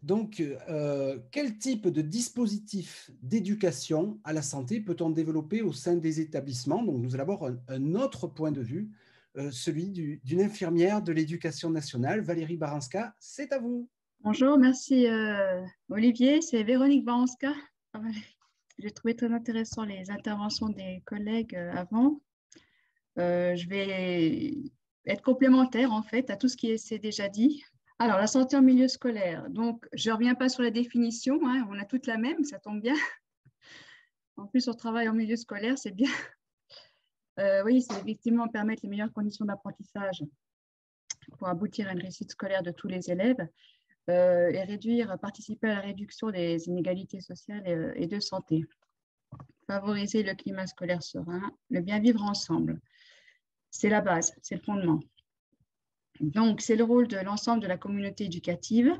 Donc, quel type de dispositif d'éducation à la santé peut-on développer au sein des établissements? Donc, nous allons avoir un autre point de vue, celui d'une infirmière de l'éducation nationale. Valérie Baranska, c'est à vous. Bonjour, merci Olivier, c'est Véronique Baranska. J'ai trouvé très intéressant les interventions des collègues avant. Je vais être complémentaire en fait à tout ce qui s'est déjà dit. Alors, la santé en milieu scolaire. Donc, je ne reviens pas sur la définition, hein, on a toutes la même, ça tombe bien. En plus, on travaille en milieu scolaire, c'est bien. Oui, c'est effectivement permettre les meilleures conditions d'apprentissage pour aboutir à une réussite scolaire de tous les élèves. Et participer à la réduction des inégalités sociales et de santé. Favoriser le climat scolaire serein, le bien vivre ensemble. C'est la base, c'est le fondement. Donc, c'est le rôle de l'ensemble de la communauté éducative.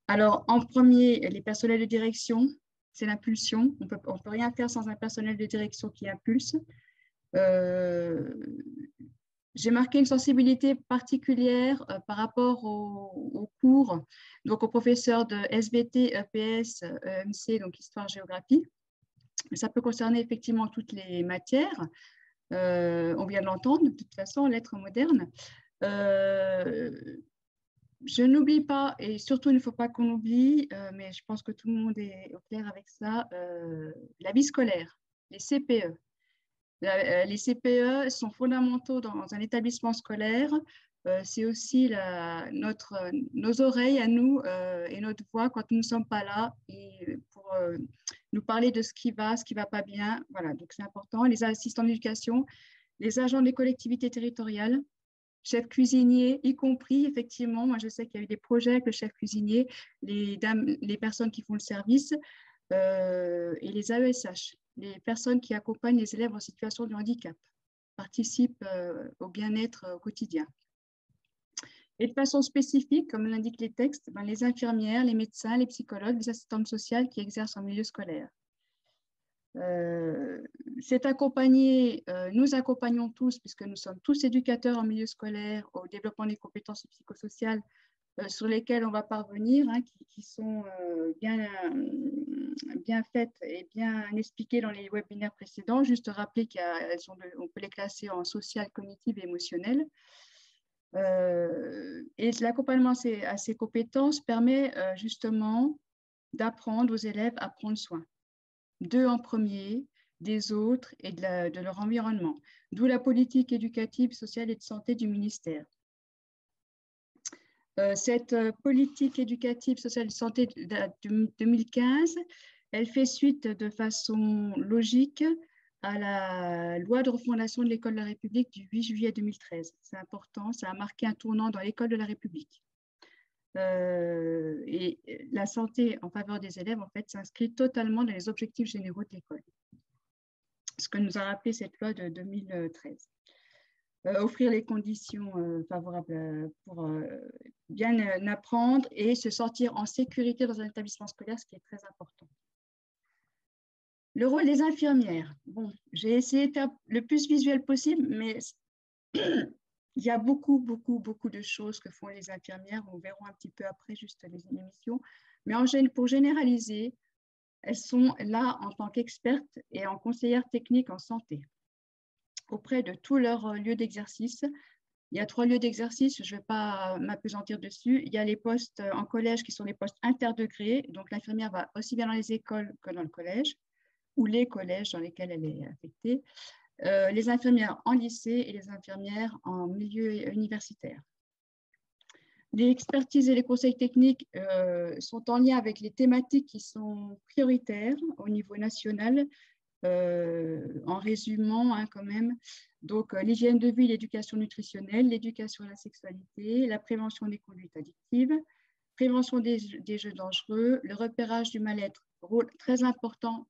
Alors, en premier, les personnels de direction, c'est l'impulsion. On peut rien faire sans un personnel de direction qui impulse. J'ai marqué une sensibilité particulière par rapport aux cours, donc aux professeurs de SVT, EPS, EMC, donc histoire-géographie. Ça peut concerner effectivement toutes les matières. On vient de l'entendre, de toute façon, lettres modernes. Je n'oublie pas, et surtout il ne faut pas qu'on oublie, mais je pense que tout le monde est au clair avec ça, la vie scolaire, les CPE. Les CPE sont fondamentaux dans un établissement scolaire. C'est aussi nos oreilles à nous et notre voix quand nous ne sommes pas là et pour nous parler de ce qui va pas bien. Voilà, donc c'est important. Les assistants d'éducation, les agents des collectivités territoriales, chefs cuisiniers, y compris, effectivement. Moi, je sais qu'il y a eu des projets avec le chef cuisinier, les personnes qui font le service et les AESH, les personnes qui accompagnent les élèves en situation de handicap, participent au bien-être au quotidien. Et de façon spécifique, comme l'indiquent les textes, les infirmières, les médecins, les psychologues, les assistantes sociales qui exercent en milieu scolaire. C'est accompagné, nous accompagnons tous, puisque nous sommes tous éducateurs en milieu scolaire, au développement des compétences psychosociales sur lesquelles on va parvenir, hein, qui sont bien faites et bien expliquées dans les webinaires précédents. Juste rappeler qu'on peut les classer en social, cognitive et émotionnelle. Et l'accompagnement à ces compétences permet justement d'apprendre aux élèves à prendre soin d'eux en premier, des autres et de leur environnement. D'où la politique éducative, sociale et de santé du ministère. Cette politique éducative, sociale et de santé de 2015, elle fait suite de façon logique à la loi de refondation de l'école de la République du 8 juillet 2013. C'est important, ça a marqué un tournant dans l'école de la République. Et la santé en faveur des élèves, en fait, s'inscrit totalement dans les objectifs généraux de l'école. Ce que nous a rappelé cette loi de 2013. Offrir les conditions favorables pour bien apprendre et se sentir en sécurité dans un établissement scolaire, ce qui est très important. Le rôle des infirmières. Bon, j'ai essayé de faire le plus visuel possible, mais il y a beaucoup de choses que font les infirmières. On verra un petit peu après juste les émissions. Mais pour généraliser, elles sont là en tant qu'expertes et en conseillères techniques en santé auprès de tous leurs lieux d'exercice. Il y a 3 lieux d'exercice, je ne vais pas m'appesantir dessus. Il y a les postes en collège qui sont les postes interdegrés. Donc, l'infirmière va aussi bien dans les écoles que dans le collège ou les collèges dans lesquels elle est affectée. Les infirmières en lycée et les infirmières en milieu universitaire. Les expertises et les conseils techniques sont en lien avec les thématiques qui sont prioritaires au niveau national, en résumant quand même. Donc, l'hygiène de vie, l'éducation nutritionnelle, l'éducation à la sexualité, la prévention des conduites addictives, prévention des jeux dangereux, le repérage du mal-être, rôle très important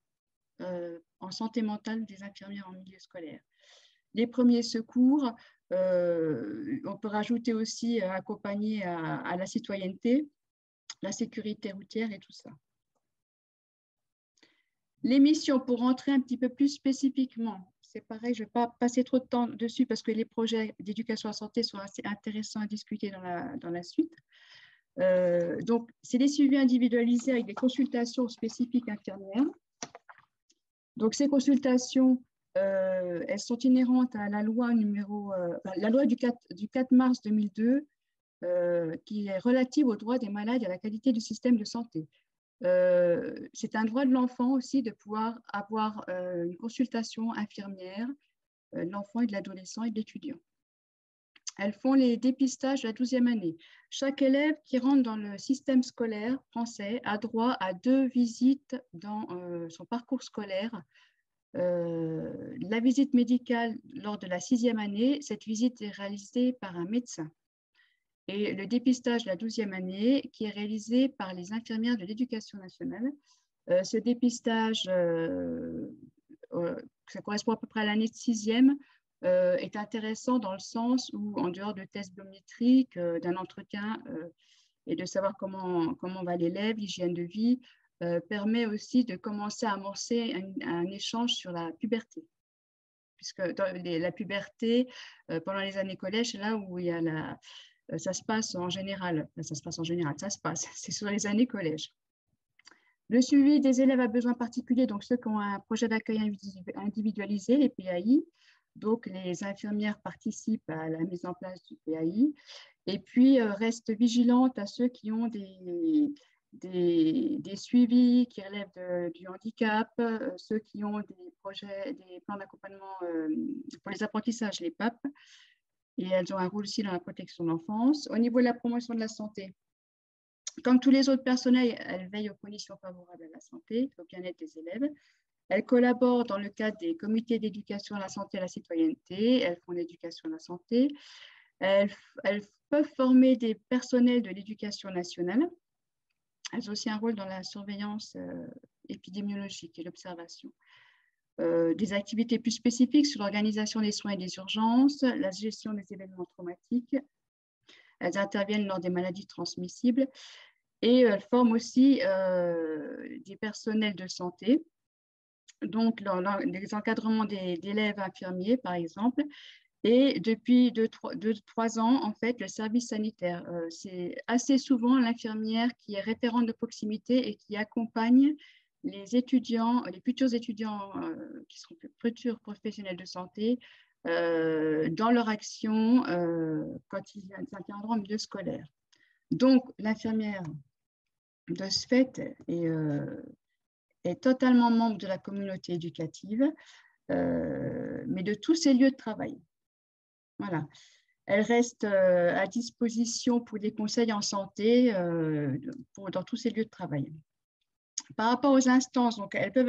en santé mentale des infirmières en milieu scolaire. Les premiers secours, on peut rajouter aussi accompagner à la citoyenneté, la sécurité routière et tout ça. Les missions, pour rentrer un petit peu plus spécifiquement, c'est pareil, je ne vais pas passer trop de temps dessus parce que les projets d'éducation à la santé sont assez intéressants à discuter dans la suite. Donc, c'est des suivis individualisés avec des consultations spécifiques infirmières. Donc, ces consultations, elles sont inhérentes à la loi la loi du 4 mars 2002, qui est relative aux droits des malades et à la qualité du système de santé. C'est un droit de l'enfant aussi de pouvoir avoir une consultation infirmière de l'enfant et de l'adolescent et de l'étudiant. Elles font les dépistages de la 12e année. Chaque élève qui rentre dans le système scolaire français a droit à 2 visites dans son parcours scolaire. La visite médicale lors de la 6e année, cette visite est réalisée par un médecin. Et le dépistage de la 12e année qui est réalisé par les infirmières de l'éducation nationale. Ce dépistage, ça correspond à peu près à l'année de 6e, est intéressant dans le sens où, en dehors de tests biométriques, d'un entretien et de savoir comment va l'élève, l'hygiène de vie, permet aussi de commencer à amorcer un échange sur la puberté. Puisque dans la puberté, pendant les années collège, c'est là où il y a ça se passe en général, c'est sur les années collège. Le suivi des élèves à besoins particuliers, donc ceux qui ont un projet d'accueil individualisé, les PAI. Donc, les infirmières participent à la mise en place du PAI et puis restent vigilantes à ceux qui ont des suivis qui relèvent du handicap, ceux qui ont des plans d'accompagnement pour les apprentissages, les PAP. Et elles ont un rôle aussi dans la protection de l'enfance. Au niveau de la promotion de la santé, comme tous les autres personnels, elles veillent aux conditions favorables à la santé, au bien-être des élèves. Elles collaborent dans le cadre des comités d'éducation à la santé et à la citoyenneté. Elles font l'éducation à la santé. Elles peuvent former des personnels de l'éducation nationale. Elles ont aussi un rôle dans la surveillance épidémiologique et l'observation. Des activités plus spécifiques sur l'organisation des soins et des urgences, la gestion des événements traumatiques. Elles interviennent lors des maladies transmissibles et elles forment aussi des personnels de santé, donc les encadrements d'élèves infirmiers, par exemple, et depuis 2-3 ans, en fait, le service sanitaire. C'est assez souvent l'infirmière qui est référente de proximité et qui accompagne les étudiants, les futurs étudiants qui seront futurs professionnels de santé dans leur action quand ils interviendront en milieu scolaire. Donc, l'infirmière, de ce fait, est totalement membre de la communauté éducative, mais de tous ses lieux de travail. Voilà. Elle reste à disposition pour des conseils en santé dans tous ses lieux de travail. Par rapport aux instances, donc, elles peuvent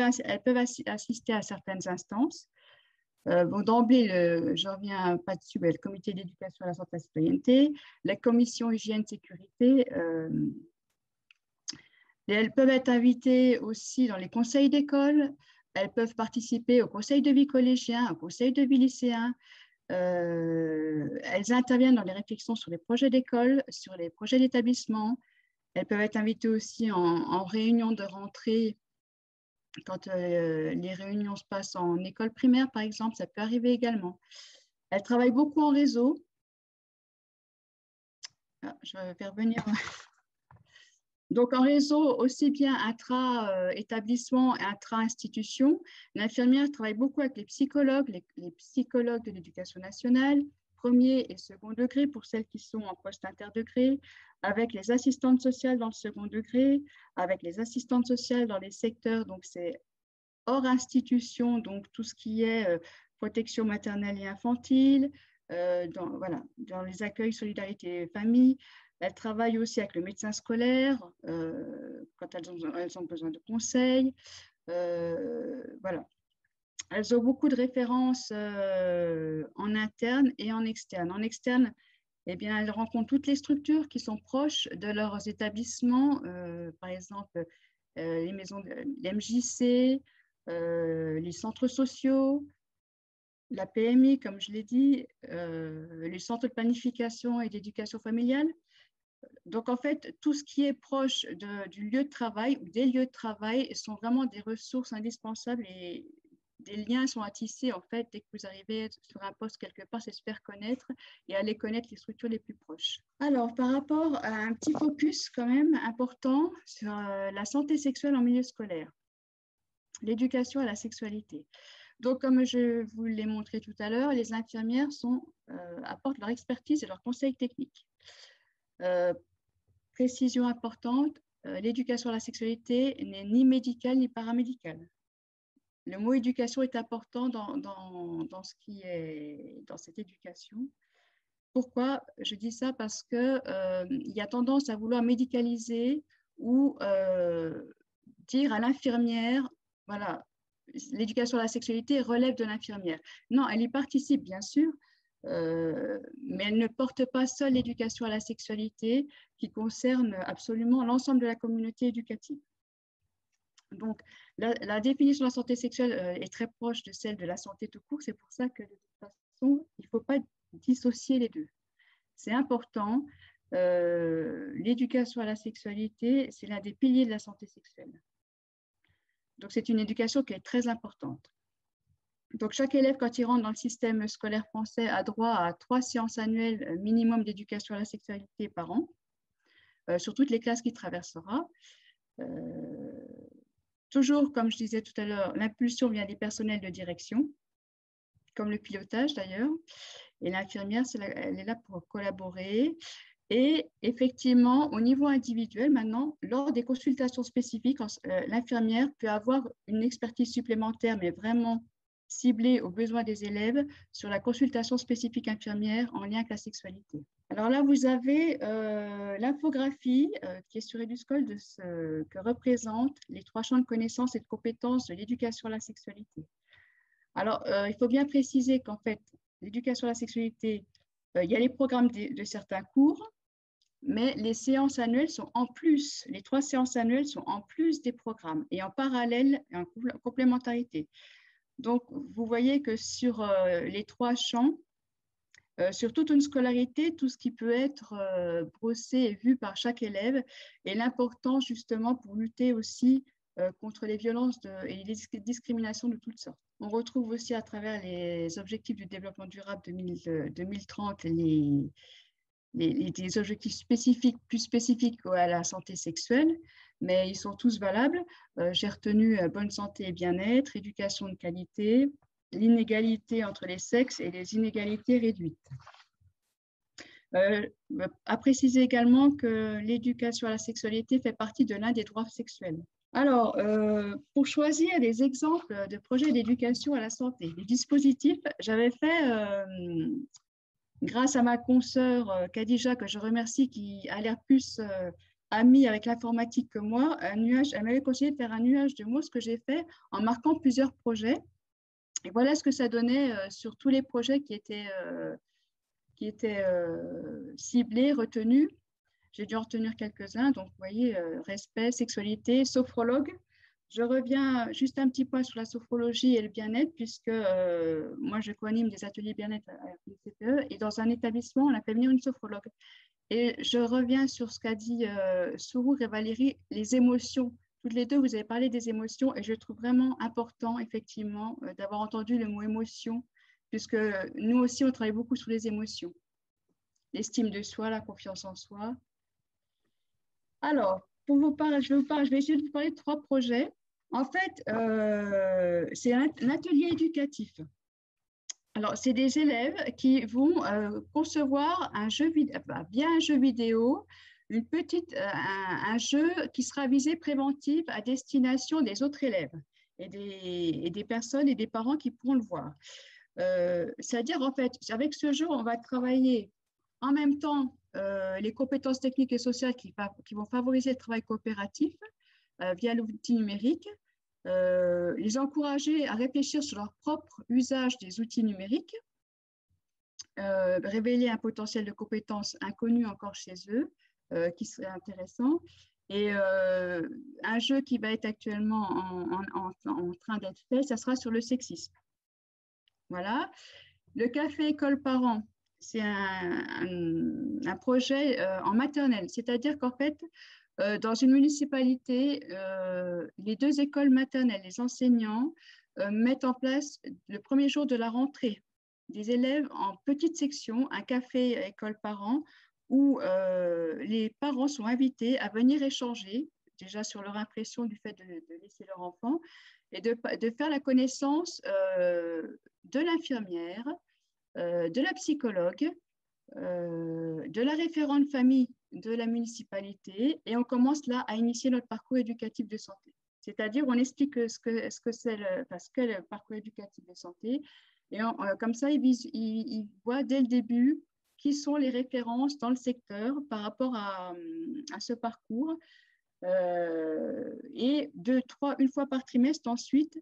assister à certaines instances. Bon, d'emblée, je ne reviens pas dessus, mais le comité d'éducation à la santé et à la citoyenneté, la commission hygiène-sécurité. Elles peuvent être invitées aussi dans les conseils d'école. Elles peuvent participer au conseil de vie collégien, au conseil de vie lycéen. Elles interviennent dans les réflexions sur les projets d'école, sur les projets d'établissement. Elles peuvent être invitées aussi en réunion de rentrée, quand les réunions se passent en école primaire, par exemple, ça peut arriver également. Elles travaillent beaucoup en réseau. Ah, je vais revenir. Donc, en réseau, aussi bien intra-établissement et intra-institution, l'infirmière travaille beaucoup avec les psychologues de l'éducation nationale, premier et second degré pour celles qui sont en poste interdegré, avec les assistantes sociales dans le second degré, avec les assistantes sociales dans les secteurs, donc c'est hors institution, donc tout ce qui est protection maternelle et infantile, dans les accueils, solidarité et famille. Elles travaillent aussi avec le médecin scolaire quand elles ont besoin de conseils. Voilà. Elles ont beaucoup de références en interne et en externe. En externe, eh bien, elles rencontrent toutes les structures qui sont proches de leurs établissements, par exemple les maisons, les MJC, les centres sociaux, la PMI, comme je l'ai dit, les centres de planification et d'éducation familiale. Donc, en fait, tout ce qui est proche du lieu de travail ou des lieux de travail sont vraiment des ressources indispensables et des liens sont à tisser, en fait, dès que vous arrivez sur un poste quelque part, c'est se faire connaître et aller connaître les structures les plus proches. Alors, par rapport à un petit focus quand même important sur la santé sexuelle en milieu scolaire, l'éducation à la sexualité. Donc, comme je vous l'ai montré tout à l'heure, les infirmières apportent leur expertise et leurs conseils techniques. Précision importante, l'éducation à la sexualité n'est ni médicale ni paramédicale. Le mot éducation est important dans cette éducation. Pourquoi je dis ça? Parce qu'il y a tendance à vouloir médicaliser ou dire à l'infirmière, voilà, l'éducation à la sexualité relève de l'infirmière. Non, elle y participe, bien sûr, mais elle ne porte pas seule l'éducation à la sexualité qui concerne absolument l'ensemble de la communauté éducative. Donc, la définition de la santé sexuelle est très proche de celle de la santé tout court. C'est pour ça que, de toute façon, il ne faut pas dissocier les deux. C'est important. L'éducation à la sexualité, c'est l'un des piliers de la santé sexuelle. Donc, c'est une éducation qui est très importante. Donc, chaque élève, quand il rentre dans le système scolaire français, a droit à 3 séances annuelles minimum d'éducation à la sexualité par an, sur toutes les classes qu'il traversera. Toujours, comme je disais tout à l'heure, l'impulsion vient des personnels de direction, comme le pilotage d'ailleurs. Et l'infirmière, elle est là pour collaborer. Et effectivement, au niveau individuel, maintenant, lors des consultations spécifiques, l'infirmière peut avoir une expertise supplémentaire, mais vraiment ciblée aux besoins des élèves sur la consultation spécifique infirmière en lien avec la sexualité. Alors là, vous avez l'infographie qui est sur Eduscol de ce que représentent les 3 champs de connaissances et de compétences de l'éducation à la sexualité. Alors, il faut bien préciser qu'en fait, l'éducation à la sexualité, il y a les programmes de certains cours, mais les séances annuelles sont en plus, les 3 séances annuelles sont en plus des programmes et en parallèle, en complémentarité. Donc, vous voyez que sur les 3 champs, sur toute une scolarité, tout ce qui peut être brossé et vu par chaque élève et l'importance justement pour lutter aussi contre les violences et les discriminations de toutes sortes. On retrouve aussi à travers les objectifs du développement durable 2030 des objectifs spécifiques, plus spécifiques à la santé sexuelle, mais ils sont tous valables. J'ai retenu bonne santé et bien-être, éducation de qualité, l'inégalité entre les sexes et les inégalités réduites. À préciser également que l'éducation à la sexualité fait partie de l'un des droits sexuels. Alors, pour choisir des exemples de projets d'éducation à la santé, des dispositifs, j'avais fait, grâce à ma consoeur Khadija, que je remercie, qui a l'air plus amie avec l'informatique que moi, elle m'avait conseillé de faire un nuage de mots, ce que j'ai fait en marquant plusieurs projets. Et voilà ce que ça donnait sur tous les projets qui étaient ciblés, retenus. J'ai dû en retenir quelques-uns. Donc, vous voyez, respect, sexualité, sophrologue. Je reviens juste un petit point sur la sophrologie et le bien-être, puisque moi, je co-anime des ateliers bien-être à l'UCPE. Et dans un établissement, on a fait venir une sophrologue. Et je reviens sur ce qu'a dit Sourour et Valérie, les émotions. Toutes les deux, vous avez parlé des émotions et je trouve vraiment important, effectivement, d'avoir entendu le mot émotion, puisque nous aussi, on travaille beaucoup sur les émotions. L'estime de soi, la confiance en soi. Alors, pour vous parler, je vais essayer de vous parler de 3 projets. En fait, c'est un atelier éducatif. Alors, c'est des élèves qui vont concevoir un jeu vidéo, un jeu qui sera visé préventif à destination des autres élèves et des personnes et des parents qui pourront le voir. C'est-à-dire, en fait, avec ce jeu, on va travailler en même temps les compétences techniques et sociales qui vont favoriser le travail coopératif via l'outil numérique, les encourager à réfléchir sur leur propre usage des outils numériques, révéler un potentiel de compétences inconnues encore chez eux, qui serait intéressant. Et un jeu qui va être actuellement en train d'être fait, ça sera sur le sexisme. Voilà. Le café école parents, c'est un projet en maternelle, c'est-à-dire qu'en fait, dans une municipalité, les 2 écoles maternelles, les enseignants mettent en place le premier jour de la rentrée des élèves en petite section, un café école-parents, où les parents sont invités à venir échanger déjà sur leur impression du fait de laisser leur enfant et de faire la connaissance de l'infirmière, de la psychologue, de la référente famille de la municipalité, et on commence là à initier notre parcours éducatif de santé. C'est-à-dire, on explique ce qu'est le parcours éducatif de santé, et comme ça, ils voient dès le début qui sont les références dans le secteur par rapport à ce parcours. Et une fois par trimestre, ensuite,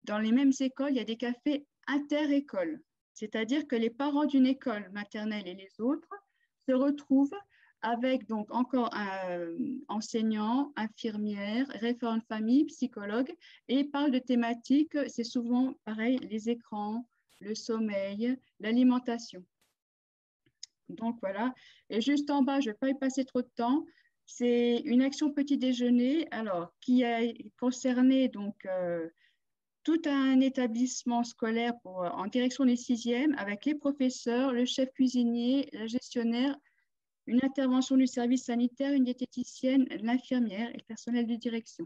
dans les mêmes écoles, il y a des cafés inter-écoles. C'est-à-dire que les parents d'une école maternelle et les autres se retrouvent avec donc encore un enseignant, infirmière, référent de famille, psychologue, et parlent de thématiques, c'est souvent pareil, les écrans, le sommeil, l'alimentation. Donc voilà, et juste en bas, je ne vais pas y passer trop de temps, c'est une action petit déjeuner, alors qui a concerné donc tout un établissement scolaire en direction des 6e, avec les professeurs, le chef cuisinier, la gestionnaire, une intervention du service sanitaire, une diététicienne, l'infirmière et le personnel de direction.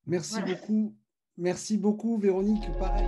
Merci beaucoup. Merci beaucoup, Véronique. Pareil.